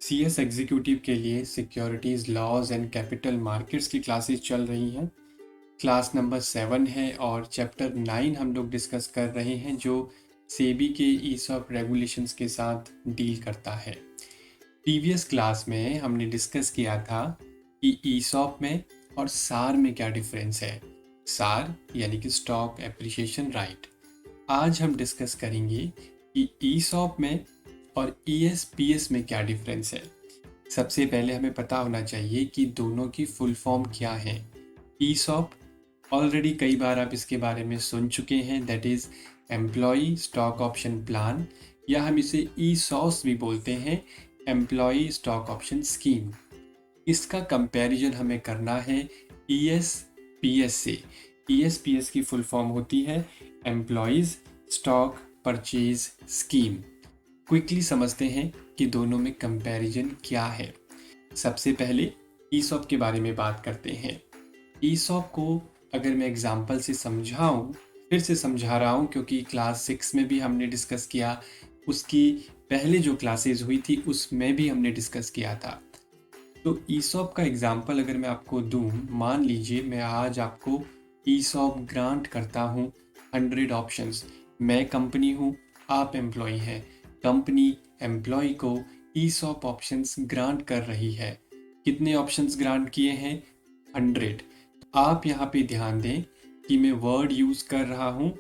CS executive के लिए securities laws and capital markets की क्लासेस चल रही हैं। क्लास नंबर 7 है और चैप्टर 9 हम लोग डिस्कस कर रहे हैं जो सेबी के ईसॉप रेगुलेशंस के साथ डील करता है। प्रीवियस क्लास में हमने डिस्कस किया था कि ईसॉप में और सार में क्या डिफरेंस है। सार यानी कि स्टॉक एप्रिसिएशन राइट। आज हम डिस्कस करेंगे कि ईसॉप में और ईएसपीएस में क्या डिफरेंस है। सबसे पहले हमें पता होना चाहिए कि दोनों की फुल फॉर्म क्या है। ईसॉप ऑलरेडी कई बार आप इसके बारे में सुन चुके हैं, that is employee stock option plan, या हम इसे ईसॉस भी बोलते हैं, एम्प्लॉई स्टॉक ऑप्शन स्कीम। इसका कंपैरिजन हमें करना है ईएसपीएस से। ईएसपीएस की फुल फॉर्म होती है employees stock purchase scheme. Quickly समझते हैं कि दोनों में कंपैरिजन क्या है। सबसे पहले ईसॉप के बारे में बात करते हैं। ईसॉप को अगर मैं एग्जाम्पल से समझाऊं, फिर से समझा रहा हूं क्योंकि क्लास 6 में भी हमने डिस्कस किया, उसकी पहले जो क्लासेस हुई थी उसमें भी हमने डिस्कस किया था। तो ईसॉप का एग्जाम्पल अगर मैं आपको दूं, मान लीजिए मैं आज आपको ईसॉप ग्रांट करता हूं 100 ऑप्शंस। मैं कंपनी हूं, आप एम्प्लॉय हैं। कंपनी एम्प्लॉय को ईसॉप ऑप्शंस ग्रांट कर रही है। कितने ऑप्शंस ग्रांट किए हैं? 100। आप यहाँ पे ध्यान दें कि मैं वर्ड यूज कर रहा हूँ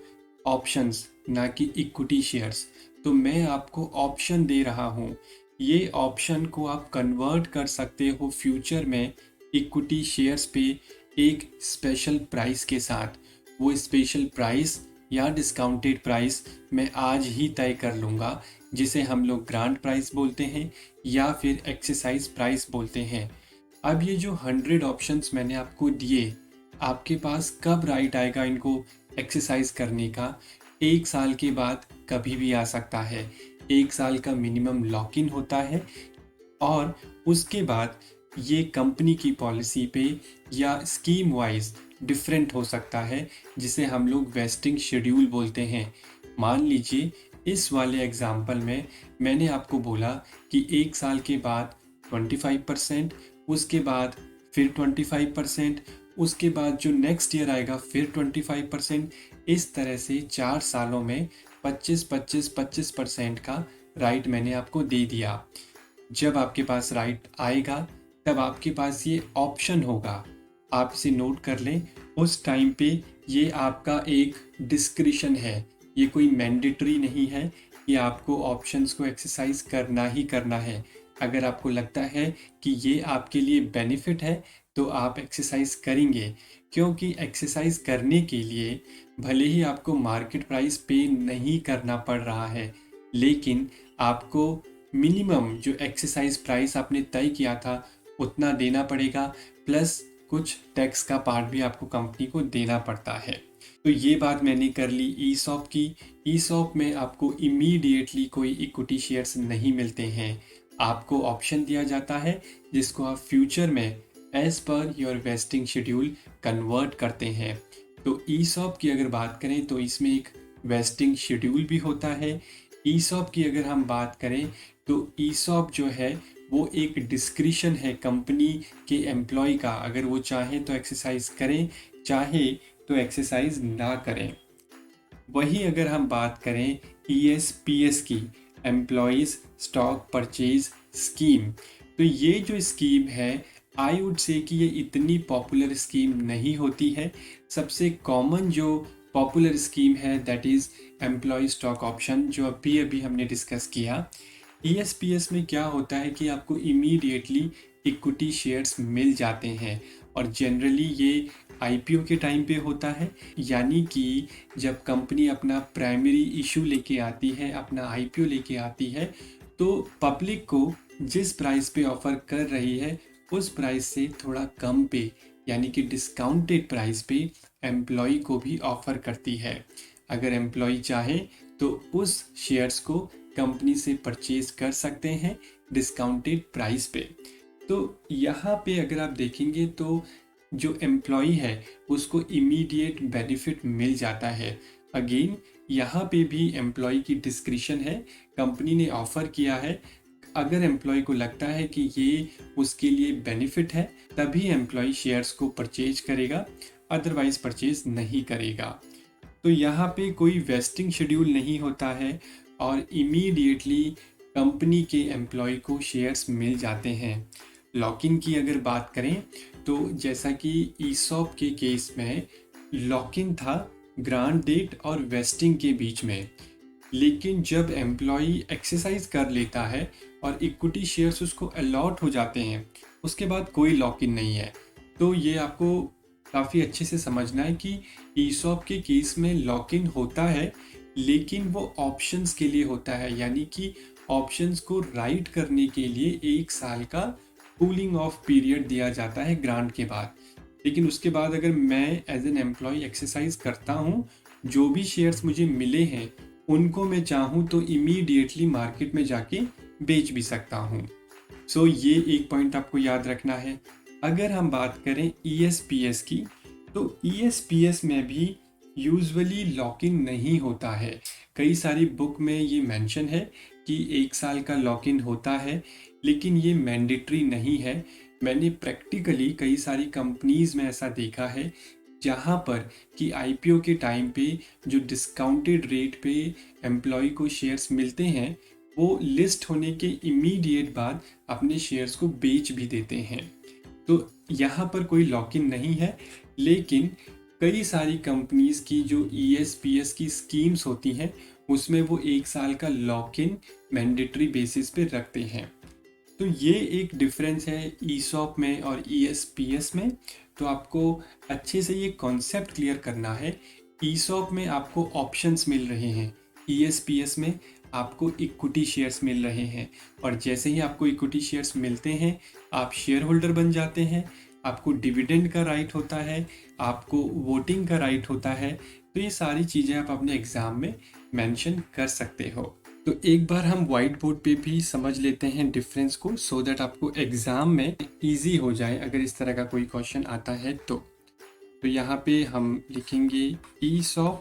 ऑप्शंस, ना कि इक्विटी शेयर्स। तो मैं आपको ऑप्शन दे रहा हूँ। ये ऑप्शन को आप कन्वर्ट कर सकते हो फ्यूचर में इक्विटी शेयर्स पे एक स्पेशल प्राइस के साथ। वो स्पेशल प्राइस या डिस्काउंटेड प्राइस मैं आज ही तय कर लूँगा, जिसे हम लोग ग्रांट प्राइस बोलते हैं या फिर एक्सरसाइज प्राइस बोलते हैं। अब ये जो 100 ऑप्शंस मैंने आपको दिए, आपके पास कब राइट आएगा इनको एक्सरसाइज करने का? 1 साल के बाद कभी भी आ सकता है। 1 साल का मिनिमम लॉक इन होता है और उसके बाद ये कंपनी की पॉलिसी पे या स्कीम वाइज डिफरेंट हो सकता है, जिसे हम लोग वेस्टिंग शेड्यूल बोलते हैं। मान लीजिए इस वाले एग्जाम्पल में मैंने आपको बोला कि 1 साल के बाद 25%, उसके बाद फिर 25%, उसके बाद जो नेक्स्ट ईयर आएगा फिर 25%। इस तरह से 4 सालों में 25-25-25% का राइट मैंने आपको दे दिया। जब आपके पास राइट आएगा तब आपके पास ये ऑप्शन होगा। आप इसे नोट कर लें। उस टाइम पे ये आपका एक डिस्क्रिशन है, ये कोई मैंडेटरी नहीं है कि आपको ऑप्शंस को एक्सरसाइज करना ही करना है। अगर आपको लगता है कि ये आपके लिए बेनिफिट है तो आप एक्सरसाइज करेंगे, क्योंकि एक्सरसाइज करने के लिए भले ही आपको मार्केट प्राइस पे नहीं करना पड़ रहा है, लेकिन आपको मिनिमम जो एक्सरसाइज प्राइस आपने तय किया था उतना देना पड़ेगा, प्लस कुछ टैक्स का पार्ट भी आपको कंपनी को देना पड़ता है। तो ये बात मैंने कर ली ईसॉप की। ईसॉप में आपको इमीडिएटली कोई इक्विटी शेयर्स नहीं मिलते हैं, आपको ऑप्शन दिया जाता है जिसको आप फ्यूचर में as per your wasting schedule convert करते हैं। तो ईसॉप की अगर बात करें तो इसमें एक वेस्टिंग शेड्यूल भी होता है। ईसॉप की अगर हम बात करें तो ईसॉप जो है वो एक डिस्क्रिशन है कंपनी के एम्प्लॉय का। अगर वो चाहे तो एक्सरसाइज करें, चाहे तो एक्सरसाइज ना करें। वही अगर हम बात करें ईएसपीएस की, एम्प्लॉयज स्टॉक परचेज स्कीम, तो ये जो स्कीम है आई वुड से कि ये इतनी पॉपुलर स्कीम नहीं होती है। सबसे कॉमन जो पॉपुलर स्कीम है that is employ stock option, जो अभी अभी हमने डिस्कस किया। ईएसपीएस में क्या होता है कि आपको इमीडिएटली इक्विटी शेयर्स मिल जाते हैं और जनरली ये आईपीओ के टाइम पे होता है, यानी कि जब कंपनी अपना प्राइमरी इशू लेके आती है, अपना आईपीओ लेके आती है, तो पब्लिक को जिस प्राइस पे ऑफर कर रही है उस प्राइस से थोड़ा कम पे, यानी कि डिस्काउंटेड प्राइस पे एम्प्लॉय को भी ऑफर करती है। अगर एम्प्लॉय चाहे तो उस शेयर्स को कंपनी से परचेज कर सकते हैं डिस्काउंटेड प्राइस पे। तो यहाँ पे अगर आप देखेंगे तो जो एम्प्लॉय है उसको इमीडिएट बेनिफिट मिल जाता है। अगेन यहाँ पे भी एम्प्लॉय की डिस्क्रिशन है, कंपनी ने ऑफर किया है, अगर एम्प्लॉय को लगता है कि ये उसके लिए बेनिफिट है तभी एम्प्लॉय शेयर्स को परचेज करेगा, अदरवाइज परचेज नहीं करेगा। तो यहाँ पे कोई वेस्टिंग शेड्यूल नहीं होता है और इमीडिएटली कंपनी के एम्प्लॉय को शेयर्स मिल जाते हैं। लॉक इन की अगर बात करें तो जैसा कि ईसॉप के केस में लॉक इन था ग्रांट डेट और वेस्टिंग के बीच में, लेकिन जब एम्प्लॉय एक्सरसाइज कर लेता है और इक्विटी शेयर्स उसको अलॉट हो जाते हैं उसके बाद कोई लॉक इन नहीं है। तो ये आपको काफ़ी अच्छे से समझना है कि ईसॉप के केस में लॉक इन होता है लेकिन वो ऑप्शंस के लिए होता है, यानी कि ऑप्शंस को राइट करने के लिए 1 साल का कूलिंग ऑफ पीरियड दिया जाता है ग्रांट के बाद। लेकिन उसके बाद अगर मैं एज एन एम्प्लॉय एक्सरसाइज करता हूँ, जो भी शेयर्स मुझे मिले हैं उनको मैं चाहूँ तो इमीडिएटली मार्केट में जाके बेच भी सकता हूँ। सो ये एक पॉइंट आपको याद रखना है। अगर हम बात करें ESPS की, तो ESPS में भी यूजुअली लॉक इन नहीं होता है। कई सारी बुक में ये मेंशन है कि 1 साल का लॉक इन होता है, लेकिन ये मैंडेटरी नहीं है। मैंने प्रैक्टिकली कई सारी कंपनीज में ऐसा देखा है जहाँ पर कि IPO के टाइम पे जो डिस्काउंटेड रेट पे एम्प्लॉय को शेयर्स मिलते हैं वो लिस्ट होने के इमीडिएट बाद अपने शेयर्स को बेच भी देते हैं। तो यहाँ पर कोई लॉक इन नहीं है, लेकिन कई सारी कंपनीज की जो ESPS की स्कीम्स होती हैं उसमें वो 1 साल का लॉक इन मैंडेटरी बेसिस पे रखते हैं। तो ये एक डिफरेंस है ईसॉप में और ESPS में। तो आपको अच्छे से ये कॉन्सेप्ट क्लियर करना है। ईसॉप में आपको ऑप्शंस मिल रहे हैं, ESPS में आपको इक्विटी शेयर्स मिल रहे हैं, और जैसे ही आपको इक्विटी शेयर्स मिलते हैं आप शेयर होल्डर बन जाते हैं, आपको डिविडेंड का राइट होता है, आपको वोटिंग का राइट होता है। तो ये सारी चीज़ें आप अपने एग्ज़ाम में मेंशन कर सकते हो। तो एक बार हम व्हाइट बोर्ड पे भी समझ लेते हैं डिफरेंस को, सो दैट आपको एग्ज़ाम में इजी हो जाए अगर इस तरह का कोई क्वेश्चन आता है तो। यहाँ पे हम लिखेंगे ESOP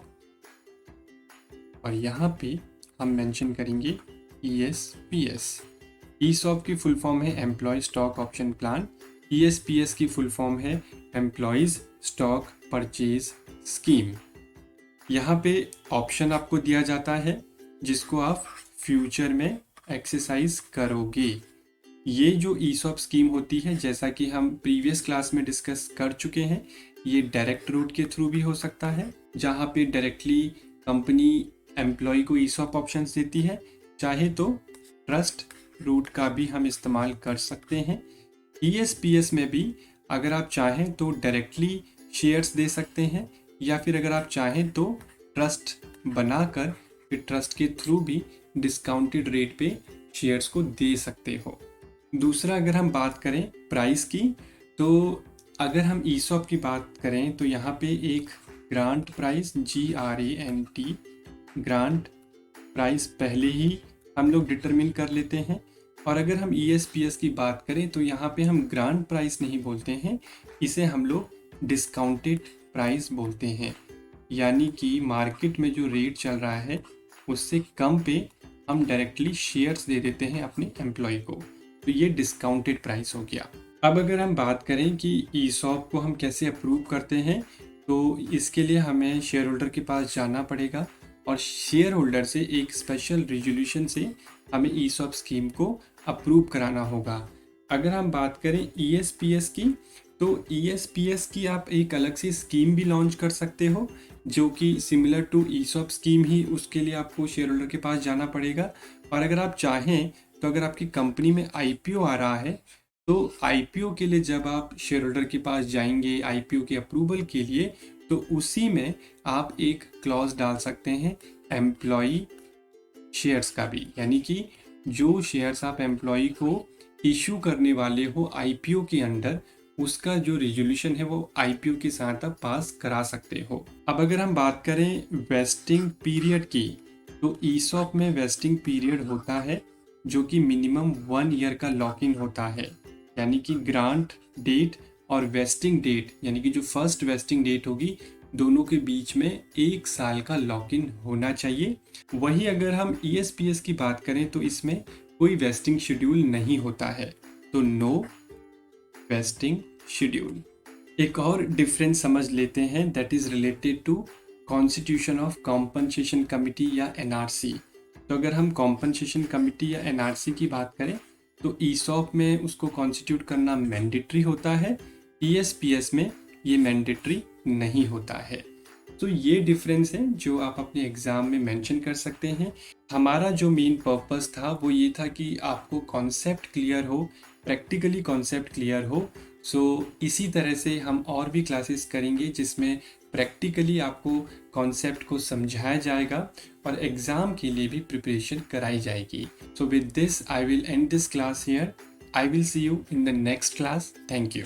और यहाँ पे हम मेंशन करेंगे ESPS। ESOP की फुल फॉर्म है employee stock option plan, ESPS की फुल फॉर्म है एम्प्लॉयज़ स्टॉक परचेज स्कीम। यहाँ पे ऑप्शन आपको दिया जाता है जिसको आप फ्यूचर में एक्सरसाइज करोगे। ये जो ESOP स्कीम होती है जैसा कि हम प्रीवियस क्लास में डिस्कस कर चुके हैं, ये डायरेक्ट रूट के थ्रू भी हो सकता है जहाँ पे डायरेक्टली कंपनी एम्प्लॉय को ESOP ऑप्शंस देती है, चाहे तो ट्रस्ट रूट का भी हम इस्तेमाल कर सकते हैं। ESPS में भी अगर आप चाहें तो डायरेक्टली शेयर्स दे सकते हैं, या फिर अगर आप चाहें तो ट्रस्ट बनाकर फिर ट्रस्ट के थ्रू भी डिस्काउंटेड रेट पे शेयर्स को दे सकते हो। दूसरा अगर हम बात करें प्राइस की, तो अगर हम ESOP की बात करें तो यहाँ पे एक grant price GRANT grant price पहले ही हम लोग डिटरमिन कर लेते हैं, और अगर हम ESPS की बात करें तो यहाँ पे हम ग्रांट प्राइस नहीं बोलते हैं, इसे हम लोग डिस्काउंटेड प्राइस बोलते हैं। यानी कि मार्केट में जो रेट चल रहा है उससे कम पे हम डायरेक्टली शेयर्स दे देते हैं अपने एम्प्लॉय को, तो ये डिस्काउंटेड प्राइस हो गया। अब अगर हम बात करें कि ESOP को हम कैसे अप्रूव करते हैं, तो इसके लिए हमें शेयर होल्डर के पास जाना पड़ेगा और शेयर होल्डर से एक स्पेशल रिजोल्यूशन से हमें ESOP स्कीम को अप्रूव कराना होगा। अगर हम बात करें ESPS की, तो ESPS की आप एक अलग से स्कीम भी लॉन्च कर सकते हो जो कि सिमिलर टू ESOP स्कीम ही, उसके लिए आपको शेयर होल्डर के पास जाना पड़ेगा। और अगर आप चाहें तो अगर आपकी कंपनी में IPO आ रहा है तो IPO के लिए जब आप शेयर होल्डर के पास जाएंगे IPO के अप्रूवल के लिए, तो उसी में आप एक क्लॉज डाल सकते हैं एम्प्लॉय शेयर्स का भी, यानी कि जो शेयर्स आप एम्प्लॉय को इशू करने वाले हो IPO के अंडर, उसका जो रिजोल्यूशन है वो IPO के साथ आप पास करा सकते हो। अब अगर हम बात करें वेस्टिंग पीरियड की, तो ESOP में वेस्टिंग पीरियड होता है जो कि मिनिमम 1 ईयर का लॉक इन होता है, यानी कि ग्रांट डेट और वेस्टिंग डेट, यानी कि जो फर्स्ट वेस्टिंग डेट होगी दोनों के बीच में 1 साल का लॉक इन होना चाहिए। वही अगर हम ESPS की बात करें तो इसमें कोई वेस्टिंग शेड्यूल नहीं होता है, तो नो वेस्टिंग शेड्यूल। एक और डिफरेंस समझ लेते हैं, that is related to constitution of compensation committee या एनआरसी। तो अगर हम कॉम्पनसेशन कमिटी या एनआरसी की बात करें तो ईसॉप में उसको कॉन्स्टिट्यूट करना मैंडेटरी होता है, ईएसपीएस में ये मैंडेटरी नहीं होता है। तो ये डिफरेंस है जो आप अपने एग्ज़ाम में मेंशन कर सकते हैं। हमारा जो मेन पर्पस था वो ये था कि आपको कॉन्सेप्ट क्लियर हो, प्रैक्टिकली कॉन्सेप्ट क्लियर हो। सो इसी तरह से हम और भी क्लासेस करेंगे जिसमें प्रैक्टिकली आपको कॉन्सेप्ट को समझाया जाएगा और एग्ज़ाम के लिए भी प्रिपरेशन कराई जाएगी। So with this I will and this class here. I will see you in the next class. Thank you.